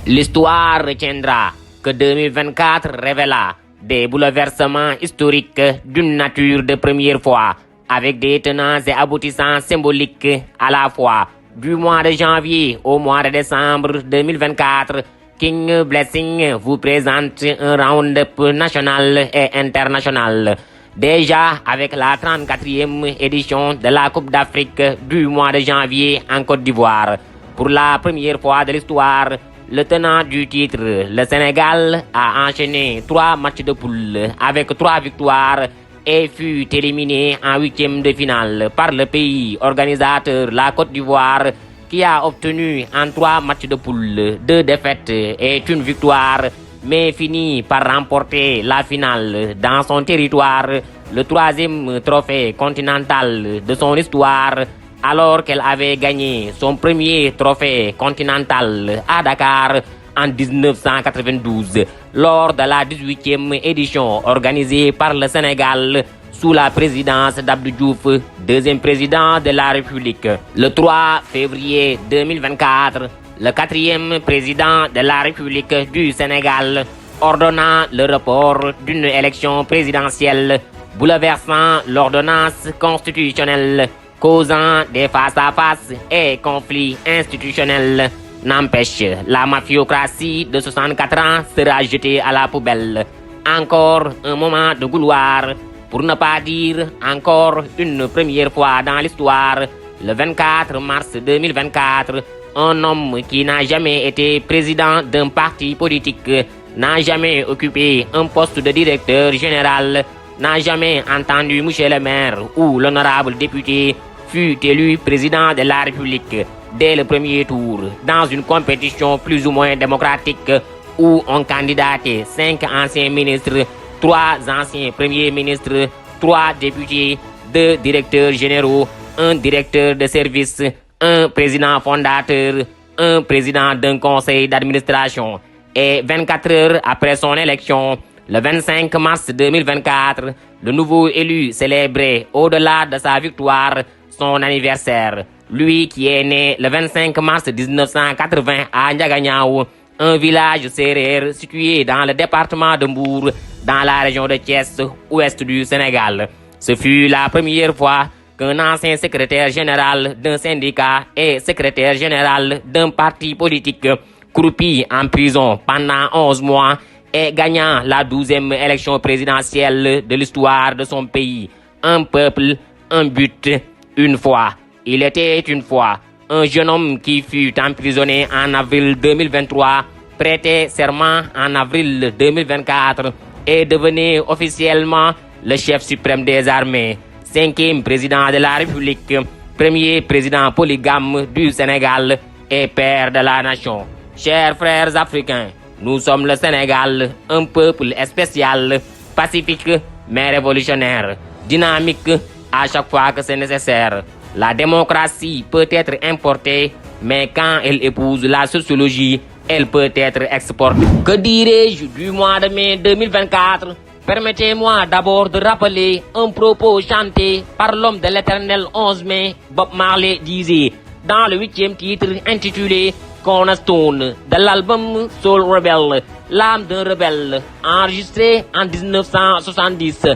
L'histoire retiendra que 2024 révéla des bouleversements historiques d'une nature de première fois, avec des tenants et aboutissants symboliques à la fois. Du mois de janvier au mois de décembre 2024, King Blessing vous présente un round-up national et international. Déjà avec la 34e édition de la Coupe d'Afrique du mois de janvier en Côte d'Ivoire. Pour la première fois de l'histoire, le tenant du titre, le Sénégal, a enchaîné 3 matchs de poule avec 3 victoires et fut éliminé en 8e de finale par le pays organisateur, la Côte d'Ivoire, qui a obtenu en 3 matchs de poule 2 défaites et 1 victoire, mais finit par remporter la finale dans son territoire, le 3e trophée continental de son histoire, alors qu'elle avait gagné son premier trophée continental à Dakar en 1992, lors de la 18e édition organisée par le Sénégal sous la présidence d'Abdou Diouf, deuxième président de la République. Le 3 février 2024, le 4e président de la République du Sénégal ordonna le report d'une élection présidentielle, bouleversant l'ordonnance constitutionnelle, causant des face-à-face et conflits institutionnels. N'empêche, la mafiocratie de 64 ans sera jetée à la poubelle. Encore un moment de gloire, pour ne pas dire encore une première fois dans l'histoire, le 24 mars 2024, un homme qui n'a jamais été président d'un parti politique, n'a jamais occupé un poste de directeur général, n'a jamais entendu monsieur le maire ou l'honorable député, fut élu président de la République dès le premier tour, dans une compétition plus ou moins démocratique où ont candidaté 5 anciens ministres, 3 anciens premiers ministres, 3 députés, 2 directeurs généraux, 1 directeur de service, 1 président fondateur, 1 président d'un conseil d'administration. Et 24 heures après son élection, le 25 mars 2024, le nouveau élu célébrait, au-delà de sa victoire, son anniversaire. Lui qui est né le 25 mars 1980 à Ndiaganiao, un village sérère situé dans le département de Mbour, dans la région de Thiès, ouest du Sénégal. Ce fut la première fois qu'un ancien secrétaire général d'un syndicat et secrétaire général d'un parti politique croupi en prison pendant 11 mois et gagnant la 12e élection présidentielle de l'histoire de son pays. Un peuple, un but, une fois. Il était une fois un jeune homme qui fut emprisonné en avril 2023, prêtait serment en avril 2024 et devenait officiellement le chef suprême des armées, 5e président de la République, premier président polygame du Sénégal et père de la nation. Chers frères africains, nous sommes le Sénégal, un peuple spécial, pacifique mais révolutionnaire, dynamique à chaque fois que c'est nécessaire. La démocratie peut être importée, mais quand elle épouse la sociologie, elle peut être exportée. Que dirais-je du mois de mai 2024? Permettez-moi d'abord de rappeler un propos chanté par l'homme de l'éternel 11 mai, Bob Marley disait, dans le 8e titre intitulé Cornerstone de l'album Soul Rebel, l'âme d'un rebelle, enregistré en 1970.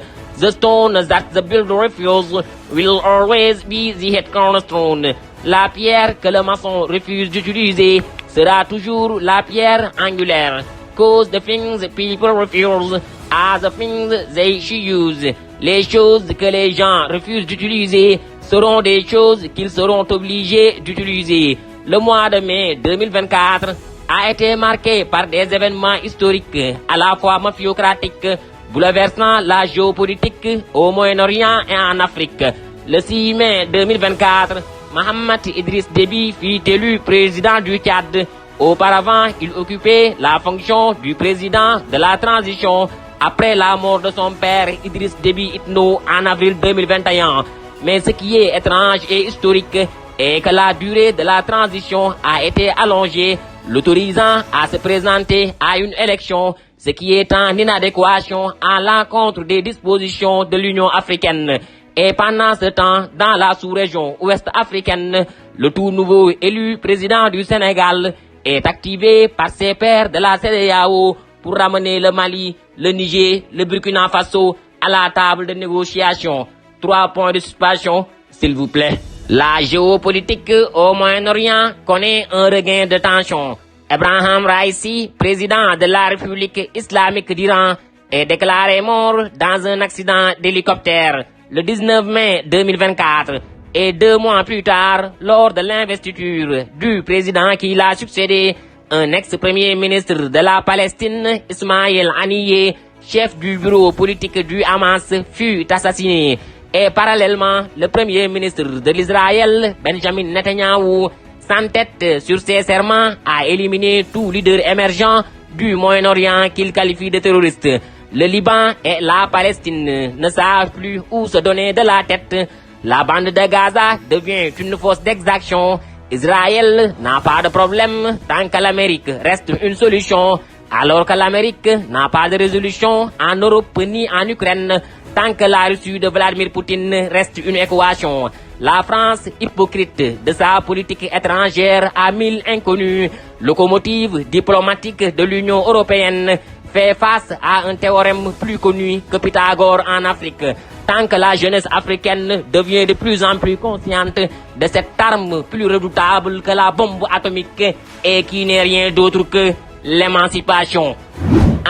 The stone that the builder refuse will always be the head cornerstone. La pierre que le maçon refuse d'utiliser sera toujours la pierre angulaire. Cause the things people refuse are the things they should use. Les choses que les gens refusent d'utiliser seront des choses qu'ils seront obligés d'utiliser. Le mois de mai 2024 a été marqué par des événements historiques à la fois mafiocratiques, bouleversant la géopolitique au Moyen-Orient et en Afrique. Le 6 mai 2024, Mohamed Idriss Déby fut élu président du Tchad. Auparavant, il occupait la fonction du président de la transition après la mort de son père Idriss Déby Itno en avril 2021. Mais ce qui est étrange et historique est que la durée de la transition a été allongée, l'autorisant à se présenter à une élection, ce qui est en inadéquation à l'encontre des dispositions de l'Union africaine. Et pendant ce temps, dans la sous-région ouest africaine, le tout nouveau élu président du Sénégal est activé par ses pairs de la CEDEAO pour ramener le Mali, le Niger, le Burkina Faso à la table de négociation. 3 points de suspension, s'il vous plaît. La géopolitique au Moyen-Orient connaît un regain de tension. Ebrahim Raisi, président de la République islamique d'Iran, est déclaré mort dans un accident d'hélicoptère le 19 mai 2024 et 2 mois plus tard, lors de l'investiture du président qui l'a succédé, un ex-premier ministre de la Palestine, Ismaël Haniyeh, chef du bureau politique du Hamas, fut assassiné. Et parallèlement, le premier ministre de l'Israël, Benjamin Netanyahu, s'entête sur ses serments à éliminer tout leader émergent du Moyen-Orient qu'il qualifie de terroriste. Le Liban et la Palestine ne savent plus où se donner de la tête. La bande de Gaza devient une fosse d'exaction. Israël n'a pas de problème tant que l'Amérique reste une solution, alors que l'Amérique n'a pas de résolution en Europe ni en Ukraine, tant que la Russie de Vladimir Poutine reste une équation. La France, hypocrite de sa politique étrangère à 1000 inconnus, locomotive diplomatique de l'Union européenne, fait face à un théorème plus connu que Pythagore en Afrique. Tant que la jeunesse africaine devient de plus en plus consciente de cette arme plus redoutable que la bombe atomique et qui n'est rien d'autre que l'émancipation.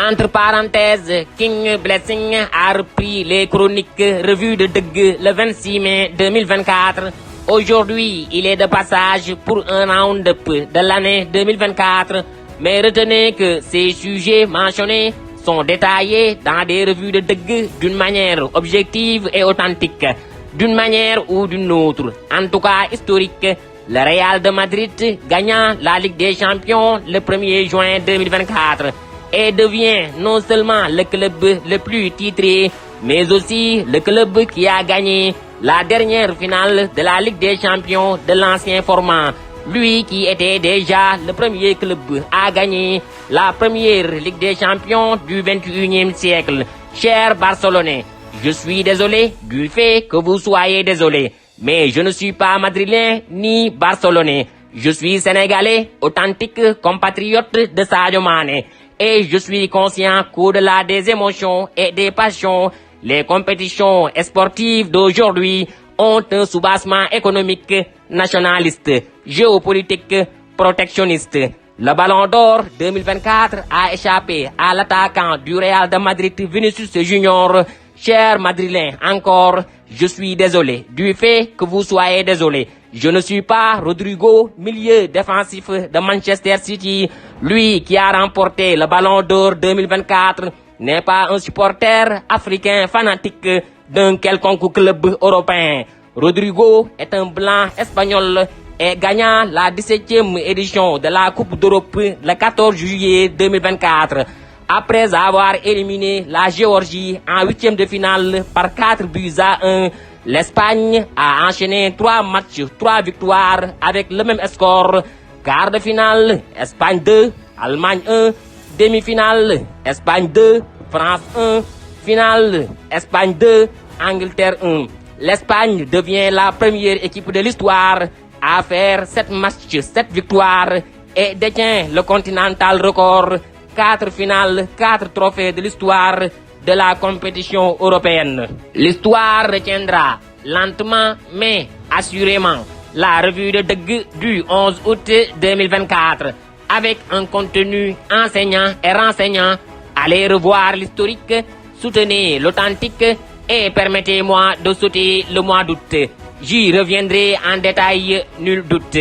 Entre parenthèses, King Blessing a repris les chroniques revues de Deug le 26 mai 2024. Aujourd'hui, il est de passage pour un round-up de l'année 2024, mais retenez que ces sujets mentionnés sont détaillés dans des revues de Deug d'une manière objective et authentique, d'une manière ou d'une autre, en tout cas historique. Le Real de Madrid gagnant la Ligue des Champions le 1er juin 2024 et devient non seulement le club le plus titré, mais aussi le club qui a gagné la dernière finale de la Ligue des Champions de l'ancien format. Lui qui était déjà le premier club à gagner la première Ligue des Champions du 21e siècle. Chers Barcelonais, je suis désolé du fait que vous soyez désolés, mais je ne suis pas madrilène ni barcelonais. Je suis sénégalais, authentique compatriote de Sadio Mané. Et je suis conscient qu'au-delà des émotions et des passions, les compétitions sportives d'aujourd'hui ont un soubassement économique, nationaliste, géopolitique, protectionniste. Le Ballon d'Or 2024 a échappé à l'attaquant du Real de Madrid, Vinicius Junior. Cher Madrilène, encore, je suis désolé du fait que vous soyez désolé. Je ne suis pas Rodrigo, milieu défensif de Manchester City. Lui qui a remporté le Ballon d'Or 2024 n'est pas un supporter africain fanatique d'un quelconque club européen. Rodrigo est un blanc espagnol et gagnant la 17e édition de la Coupe d'Europe le 14 juillet 2024. Après avoir éliminé la Géorgie en 8e de finale par 4-1, l'Espagne a enchaîné 3 matchs, 3 victoires avec le même score. Quart de finale, Espagne 2, Allemagne 1. Demi-finale, Espagne 2, France 1. Finale, Espagne 2, Angleterre 1. L'Espagne devient la première équipe de l'histoire à faire 7 matchs, 7 victoires et détient le continental record. 4 finales, 4 trophées de l'histoire de la compétition européenne. L'histoire retiendra lentement mais assurément la revue de Deug du 11 août 2024 avec un contenu enseignant et renseignant. Allez revoir l'historique, soutenez l'authentique et permettez-moi de sauter le mois d'août. J'y reviendrai en détail, nul doute.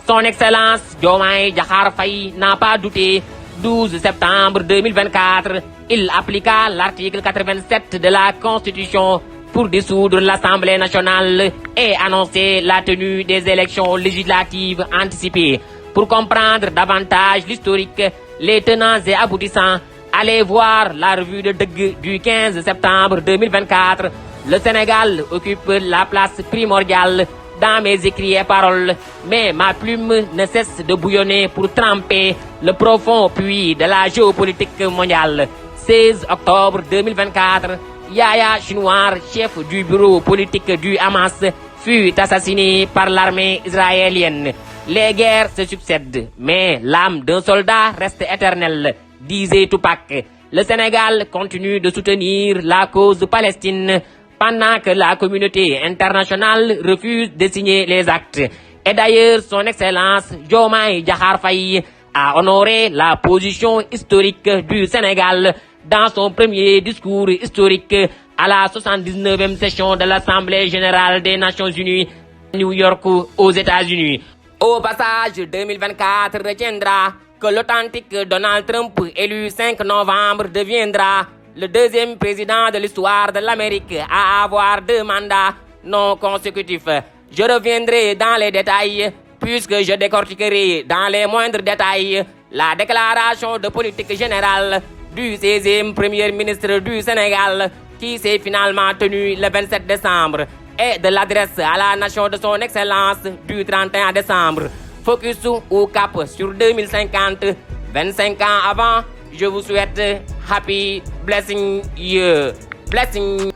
Son Excellence Diomaye Diakhar Faye n'a pas douté. 12 septembre 2024, il appliqua l'article 87 de la Constitution pour dissoudre l'Assemblée nationale et annoncer la tenue des élections législatives anticipées. Pour comprendre davantage l'historique, les tenants et aboutissants, allez voir la revue de Deug du 15 septembre 2024. Le Sénégal occupe la place primordiale dans mes écrits et paroles, mais ma plume ne cesse de bouillonner pour tremper le profond puits de la géopolitique mondiale. 16 octobre 2024, Yahya Sinwar, chef du bureau politique du Hamas, fut assassiné par l'armée israélienne. Les guerres se succèdent, mais l'âme d'un soldat reste éternelle, disait Tupac. Le Sénégal continue de soutenir la cause palestine pendant que la communauté internationale refuse de signer les actes. Et d'ailleurs, son Excellence Diomaye Diakhar Faye a honoré la position historique du Sénégal dans son premier discours historique à la 79e session de l'Assemblée générale des Nations unies à New York aux États-Unis. Au passage, 2024 retiendra que l'authentique Donald Trump, élu 5 novembre, deviendra le deuxième président de l'histoire de l'Amérique à avoir 2 mandats non consécutifs. Je reviendrai dans les détails puisque je décortiquerai dans les moindres détails la déclaration de politique générale du 16e Premier ministre du Sénégal qui s'est finalement tenue le 27 décembre et de l'adresse à la nation de son Excellence du 31 décembre. Focus ou cap sur 2050, 25 ans avant, je vous souhaite happy blessing year. Blessing.